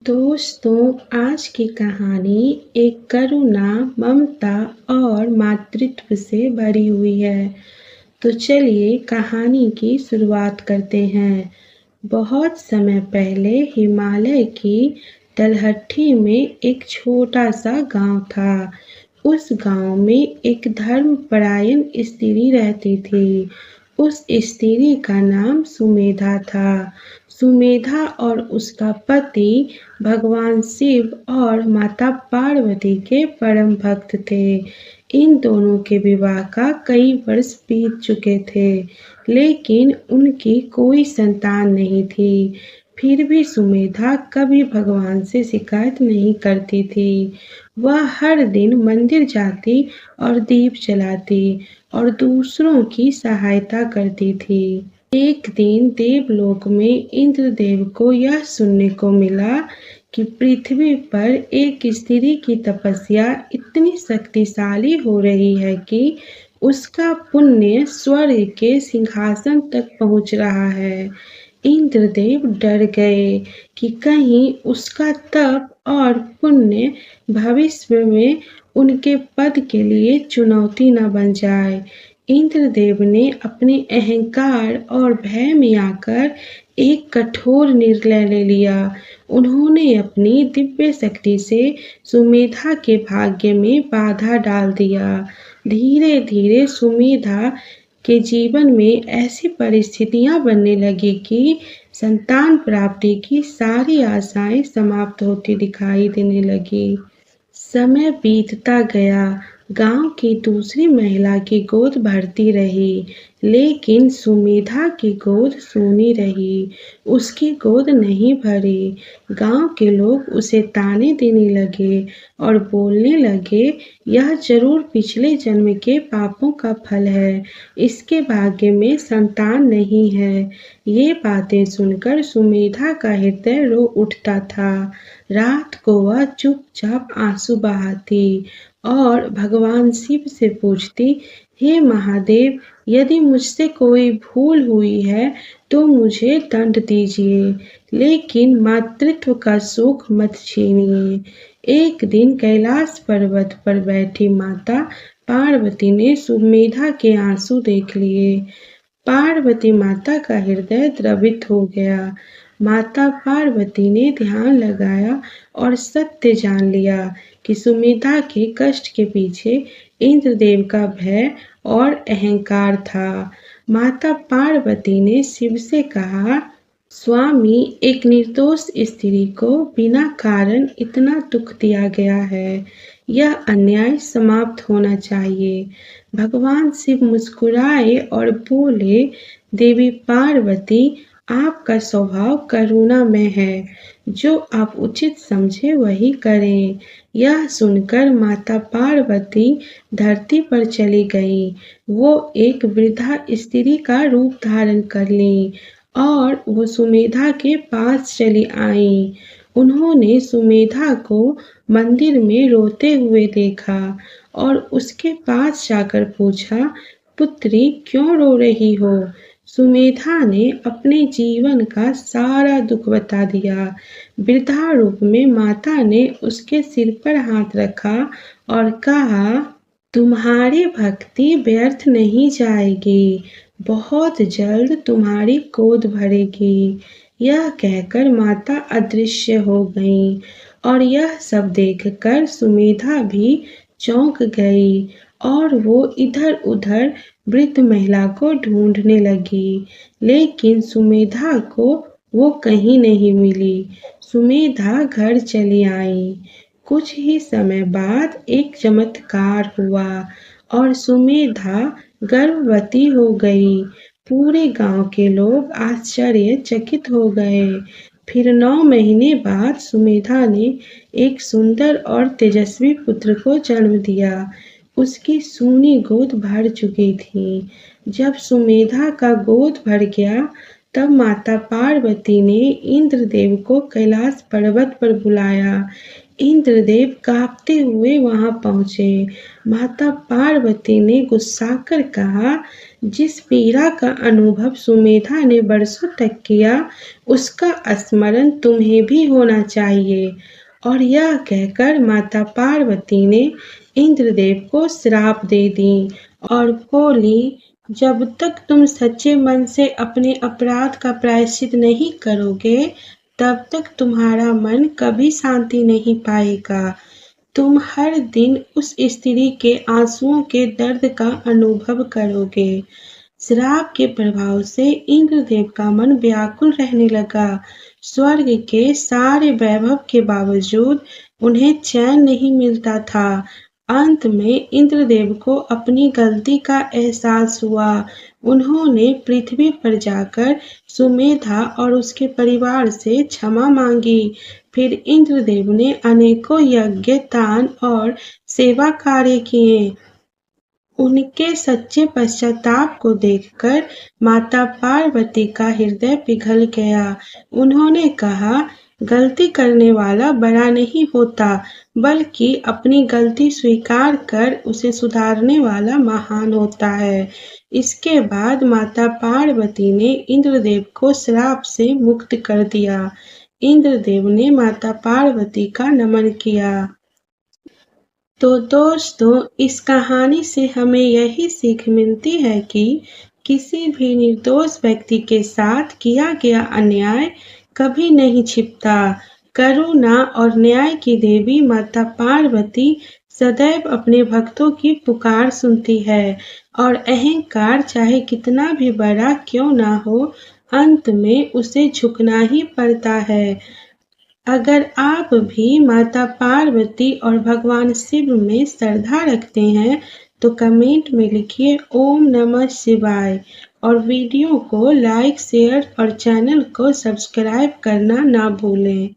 दोस्तों, आज की कहानी एक करुणा, ममता और मातृत्व से भरी हुई है। तो चलिए कहानी की शुरुआत करते हैं। बहुत समय पहले हिमालय की तलहटी में एक छोटा सा गांव था। उस गांव में एक धर्मपरायण स्त्री रहती थी। उस स्त्री का नाम सुमेधा था। सुमेधा और उसका पति भगवान शिव और माता पार्वती के परम भक्त थे। इन दोनों के विवाह का कई वर्ष बीत चुके थे, लेकिन उनकी कोई संतान नहीं थी। फिर भी सुमेधा कभी भगवान से शिकायत नहीं करती थी। वह हर दिन मंदिर जाती और दीप जलाती और दूसरों की सहायता करती थी। एक दिन देवलोक में इंद्रदेव को यह सुनने को मिला कि पृथ्वी पर एक स्त्री की तपस्या इतनी शक्तिशाली हो रही है कि उसका पुण्य स्वर्ग के सिंहासन तक पहुंच रहा है। इंद्रदेव डर गए कि कहीं उसका तप और पुण्य भविष्य में उनके पद के लिए चुनौती न बन जाए। इंद्रदेव ने अपने अहंकार और भय में आकर एक कठोर निर्णय ले लिया। उन्होंने अपनी दिव्य शक्ति से सुमेधा के भाग्य में बाधा डाल दिया। धीरे धीरे सुमेधा के जीवन में ऐसी परिस्थितियां बनने लगी कि संतान प्राप्ति की सारी आशाएं समाप्त होती दिखाई देने लगी। समय बीतता गया। गांव की दूसरी महिला की गोद भरती रही, लेकिन सुमेधा की गोद सूनी रही। उसकी गोद नहीं भरी। गांव के लोग उसे ताने देने लगे और बोलने लगे, यह जरूर पिछले जन्म के पापों का फल है। इसके भाग्य में संतान नहीं है। ये बातें सुनकर सुमेधा का हृदय रो उठता था। रात को वह चुपचाप आंसू बहाती और भगवान शिव से पूछती, हे महादेव, यदि मुझसे कोई भूल हुई है तो मुझे दंड दीजिए, लेकिन मातृत्व का सुख मत छीनिए। एक दिन कैलाश पर्वत पर बैठी माता पार्वती ने सुमेधा के आंसू देख लिए। पार्वती माता का हृदय द्रवित हो गया। माता पार्वती ने ध्यान लगाया और सत्य जान लिया कि सुमेधा के कष्ट के पीछे इंद्रदेव का भय और अहंकार था। माता पार्वती ने शिव से कहा, स्वामी, एक निर्दोष स्त्री को बिना कारण इतना दुख दिया गया है। यह अन्याय समाप्त होना चाहिए। भगवान शिव मुस्कुराए और बोले, देवी पार्वती, आपका स्वभाव करुणामय है। जो आप उचित समझे वही करें। यह सुनकर माता पार्वती धरती पर चली गई। वो एक वृद्धा स्त्री का रूप धारण कर ली और वो सुमेधा के पास चली आई। उन्होंने सुमेधा को मंदिर में रोते हुए देखा और उसके पास जाकर पूछा, पुत्री, क्यों रो रही हो? सुमेधा ने अपने जीवन का सारा दुख बता दिया। वृद्धा रूप में माता ने उसके सिर पर हाथ रखा और कहा, तुम्हारी भक्ति व्यर्थ नहीं जाएगी। बहुत जल्द तुम्हारी गोद भरेगी। यह कहकर माता अदृश्य हो गई और यह सब देखकर सुमेधा भी चौंक गई और वो इधर उधर वृद्ध महिला को ढूंढने लगी, लेकिन सुमेधा को वो कहीं नहीं मिली। सुमेधा घर चली आई। कुछ ही समय बाद एक चमत्कार हुआ और सुमेधा गर्भवती हो गई। पूरे गांव के लोग आश्चर्यचकित हो गए। फिर 9 महीने बाद सुमेधा ने एक सुंदर और तेजस्वी पुत्र को जन्म दिया। उसकी सूनी गोद भर चुकी थी। जब सुमेधा का गोद भर गया तब माता पार्वती ने इंद्रदेव को कैलाश पर्वत पर बुलाया। इंद्रदेव कांपते हुए वहां पहुंचे। माता पार्वती ने गुस्साकर कहा, जिस पीड़ा का अनुभव सुमेधा ने बरसों तक किया, उसका स्मरण तुम्हें भी होना चाहिए। और यह कहकर माता पार्वती ने इंद्रदेव को श्राप दे दी और बोली, जब तक तुम सच्चे मन से अपने अपराध का प्रायश्चित नहीं करोगे, तब तक तुम्हारा मन कभी शांति नहीं पाएगा। तुम हर दिन उस स्त्री के आंसुओं के दर्द का अनुभव करोगे। श्राप के प्रभाव से इंद्रदेव का मन व्याकुल रहने लगा। स्वर्ग के सारे वैभव के बावजूद उन्हें चैन नहीं मिलता था। अंत में इंद्रदेव को अपनी गलती का एहसास हुआ। उन्होंने पृथ्वी पर जाकर सुमेधा और उसके परिवार से क्षमा मांगी। फिर इंद्रदेव ने अनेकों यज्ञ, दान और सेवा कार्य किए। उनके सच्चे पश्चाताप को देखकर माता पार्वती का हृदय पिघल गया। उन्होंने कहा, गलती करने वाला बड़ा नहीं होता, बल्कि अपनी गलती स्वीकार कर उसे सुधारने वाला महान होता है। इसके बाद माता पार्वती ने इंद्रदेव को श्राप से मुक्त कर दिया। इंद्रदेव ने माता पार्वती का नमन किया। तो दोस्तों, इस कहानी से हमें यही सीख मिलती है कि किसी भी निर्दोष व्यक्ति के साथ किया गया अन्याय कभी नहीं छिपता। करुणा और न्याय की देवी माता पार्वती सदैव अपने भक्तों की पुकार सुनती है और अहंकार चाहे कितना भी बड़ा क्यों ना हो, अंत में उसे झुकना ही पड़ता है। अगर आप भी माता पार्वती और भगवान शिव में श्रद्धा रखते हैं तो कमेंट में लिखिए ओम नमः शिवाय और वीडियो को लाइक, शेयर और चैनल को सब्सक्राइब करना ना भूलें।